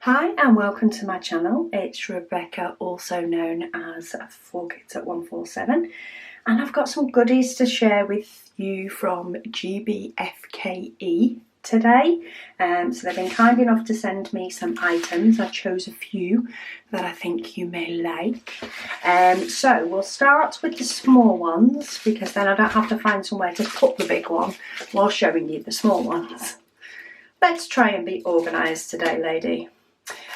Hi and welcome to my channel. It's Rebecca, also known as 4Kids at 147, and I've got some goodies to share with you from GBFKE today. So they've been kind enough to send me some items. I chose a few that I think you may like. So we'll start with the small ones because then I don't have to find somewhere to put the big one while showing you the small ones. Let's try and be organised today, lady.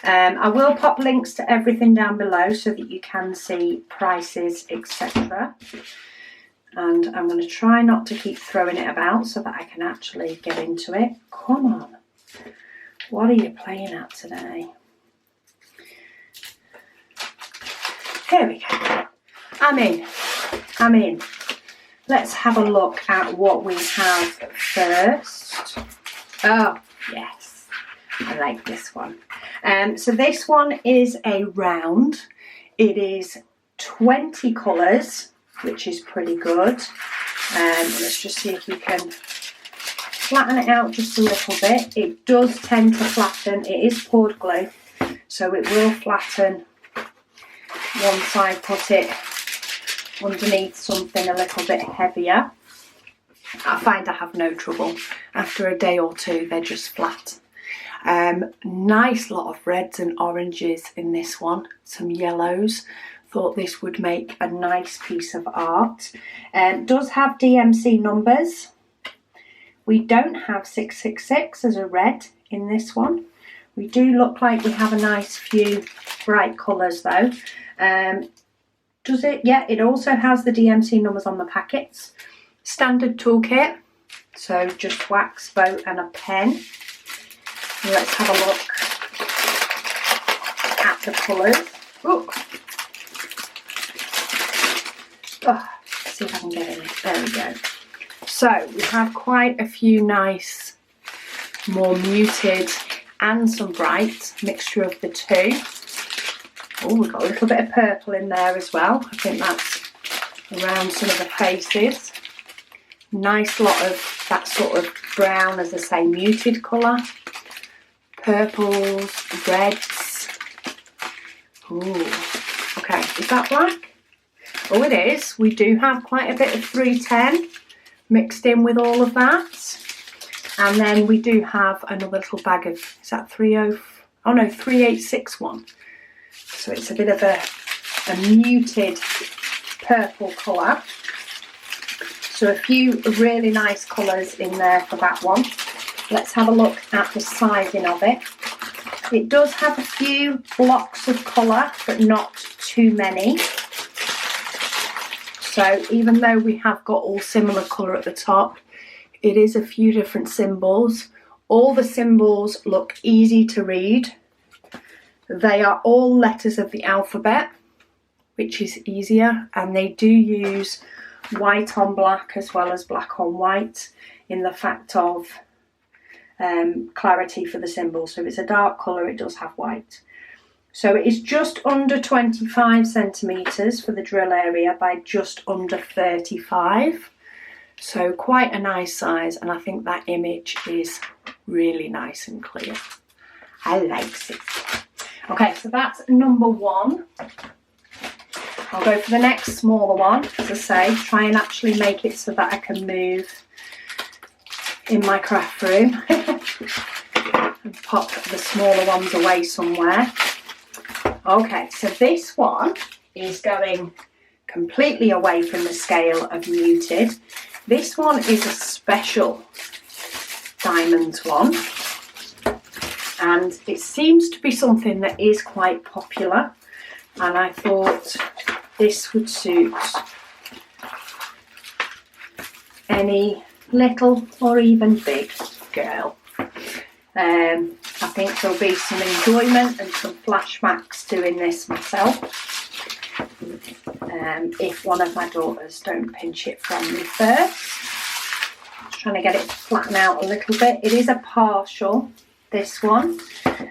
I will pop links to everything down below so that you can see prices, etc. And I'm going to try not to keep throwing it about so that I can actually get into it. Come on. What are you playing at today? Here we go. I'm in. Let's have a look at what we have first. Oh, yes. I like this one. So this one is a round. It is 20 colours, which is pretty good. Let's just see if we can flatten it out just a little bit. It does tend to flatten. It is poured glue, so it will flatten once I put it underneath something a little bit heavier. I find I have no trouble. After a day or two, they're just flat. Nice lot of reds and oranges in this one, some yellows. Thought this would make a nice piece of art. Does have DMC numbers. We don't have 666 as a red in this one. We do look like we have a nice few bright colours though. Does it? Yeah, it also has the DMC numbers on the packets. Standard toolkit, so just wax, bow and a pen. Let's have a look at the colours. Oh, let's see if I can get in it. There we go. So we have quite a few nice, more muted and some bright, mixture of the two. Oh, we've got a little bit of purple in there as well. I think that's around some of the faces. Nice lot of that sort of brown, as I say, muted colour. Purples, reds. Ooh, okay, is that black? Oh, it is. We do have quite a bit of 310 mixed in with all of that. And then we do have another little bag of, is that 3861. So it's a bit of a muted purple colour. So a few really nice colours in there for that one. Let's have a look at the sizing of it. It does have a few blocks of colour, but not too many. So even though we have got all similar colour at the top, it is a few different symbols. All the symbols look easy to read. They are all letters of the alphabet, which is easier, and they do use white on black as well as black on white in the fact of clarity for the symbol. So if it's a dark colour, it does have white. So it is just under 25 centimetres for the drill area by just under 35. So quite a nice size, and I think that image is really nice and clear. I like it. Okay, so that's number one. I'll go for the next smaller one, as I say, try and actually make it so that I can move in my craft room and pop the smaller ones away somewhere. Okay, so this one is going completely away from the scale of muted. This one is a special diamond one, and it seems to be something that is quite popular, and I thought this would suit any little or even big girl. I think there'll be some enjoyment and some flashbacks doing this myself. If one of my daughters don't pinch it from me first. Just trying to get it to flatten out a little bit. It is a partial, this one,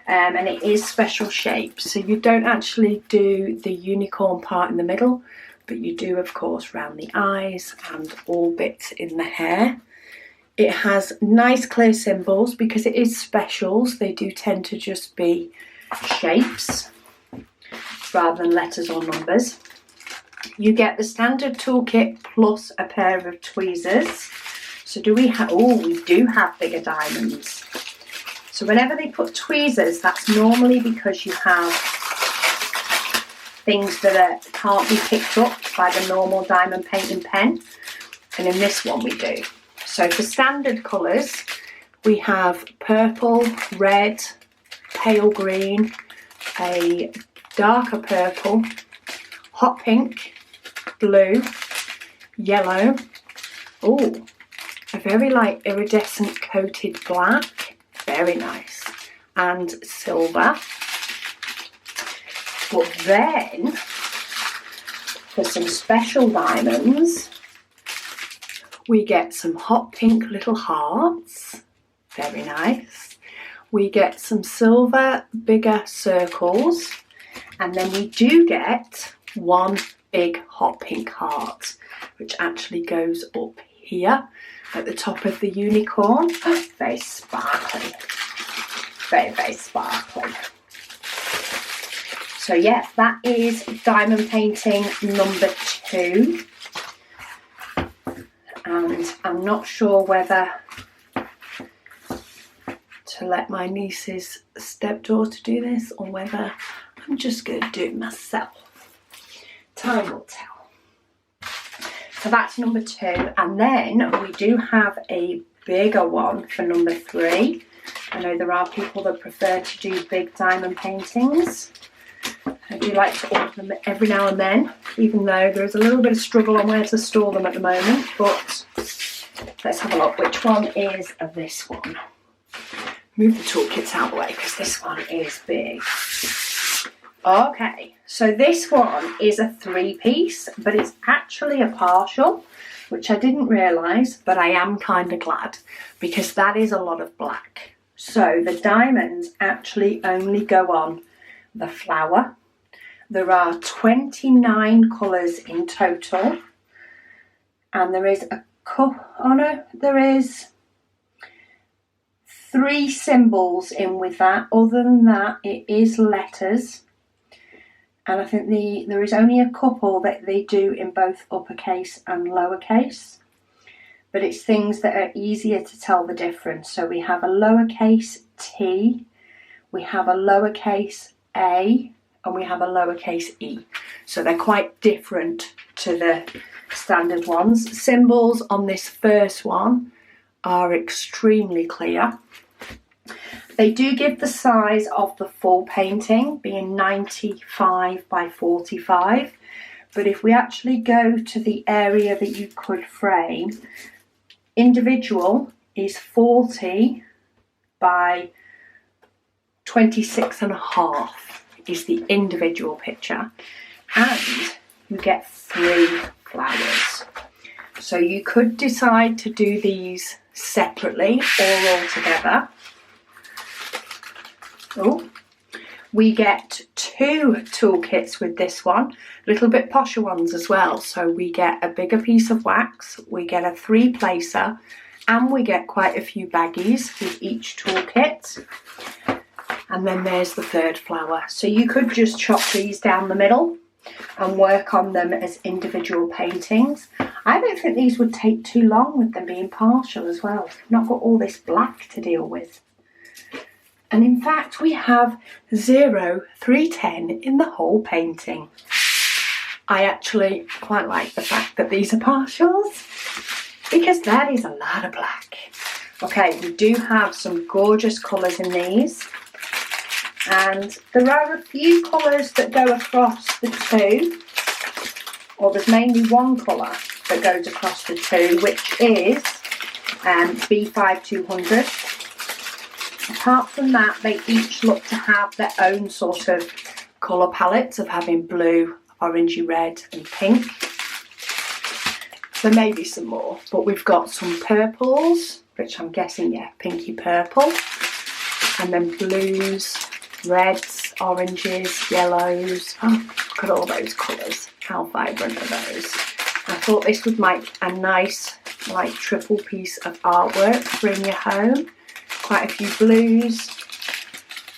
and it is special shape. So you don't actually do the unicorn part in the middle, but you do, of course, round the eyes and all bits in the hair. It has nice clear symbols because it is specials. They do tend to just be shapes rather than letters or numbers. You get the standard toolkit plus a pair of tweezers. So do we have, oh, we do have bigger diamonds. So whenever they put tweezers, that's normally because you have things that can't be picked up by the normal diamond painting pen. And in this one we do. So for standard colours, we have purple, red, pale green, a darker purple, hot pink, blue, yellow, oh, a very light iridescent coated black, very nice, and silver. But then, for some special diamonds, we get some hot pink little hearts, very nice. We get some silver bigger circles, and then we do get one big hot pink heart, which actually goes up here at the top of the unicorn. Very sparkly, very, very sparkly. So yeah, that is diamond painting number 2. And I'm not sure whether to let my niece's stepdaughter do this or whether I'm just going to do it myself. Time will tell. So that's number 2. And then we do have a bigger one for number 3. I know there are people that prefer to do big diamond paintings. I do like to order them every now and then, even though there is a little bit of struggle on where to store them at the moment. But let's have a look. Which one is this one? Move the toolkits out of the way because this one is big. Okay, so this one is a 3-piece, but it's actually a partial, which I didn't realise, but I am kind of glad because that is a lot of black. So the diamonds actually only go on the flower. There are 29 colours in total, and there is there is 3 symbols in with that. Other than that, it is letters, and I think there is only a couple that they do in both uppercase and lowercase, but it's things that are easier to tell the difference. So we have a lowercase t, we have a lowercase a, and we have a lowercase e. So they're quite different to the standard ones. Symbols on this first one are extremely clear. They do give the size of the full painting, being 95 by 45. But if we actually go to the area that you could frame, individual is 40 by 26.5 is the individual picture, and you get 3 flowers. So you could decide to do these separately or all together. Oh, we get 2 toolkits with this one, a little bit posher ones as well. So we get a bigger piece of wax, we get a 3-placer, and we get quite a few baggies with each toolkit. And then there's the 3rd flower. So you could just chop these down the middle and work on them as individual paintings. I don't think these would take too long with them being partial as well. We've not got all this black to deal with. And in fact, we have 0, 3, 10 in the whole painting. I actually quite like the fact that these are partials because that is a lot of black. Okay, we do have some gorgeous colours in these. And there are a few colours that go across the 2, or there's mainly one colour that goes across the 2, which is B5200. Apart from that, they each look to have their own sort of colour palettes of having blue, orangey red and pink. There may be some more, but we've got some purples, which I'm guessing, yeah, pinky purple, and then blues, reds, oranges, yellows. Oh, look at all those colours. How vibrant are those? I thought this would make a nice, like, triple piece of artwork for in your home. Quite a few blues,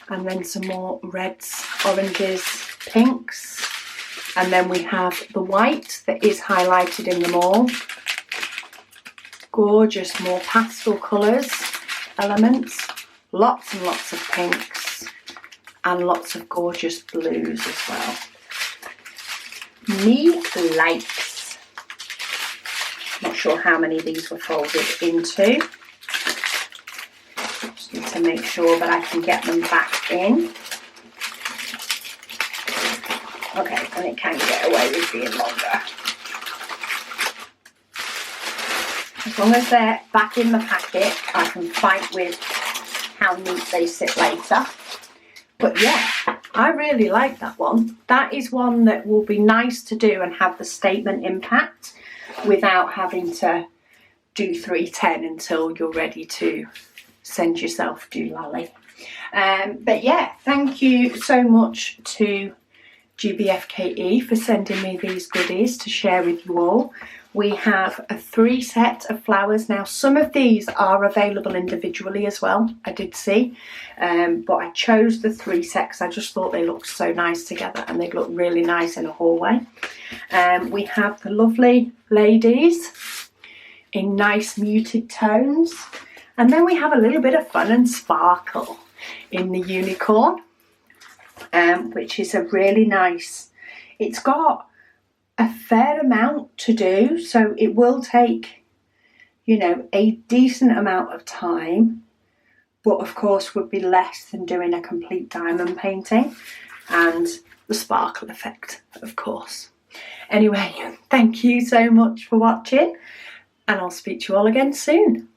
and then some more reds, oranges, pinks, and then we have the white that is highlighted in them all. Gorgeous, more pastel colours, elements, lots and lots of pinks, and lots of gorgeous blues as well. Me likes. Not sure how many of these were folded into. Just need to make sure that I can get them back in. Okay, and it can get away with being longer. As long as they're back in the packet, I can fight with how neat they sit later. But yeah, I really like that one. That is one that will be nice to do and have the statement impact without having to do 310 until you're ready to send yourself doolally. But yeah, thank you so much to GBFKE for sending me these goodies to share with you all. We have a 3 set of flowers. Now, some of these are available individually as well, I did see. But I chose the 3 sets. I just thought they looked so nice together and they'd look really nice in a hallway. We have the lovely ladies in nice muted tones. And then we have a little bit of fun and sparkle in the unicorn, which is a really nice, it's got a fair amount to do, so it will take, you know, a decent amount of time, but of course would be less than doing a complete diamond painting, and the sparkle effect, of course. Anyway, thank you so much for watching, and I'll speak to you all again soon.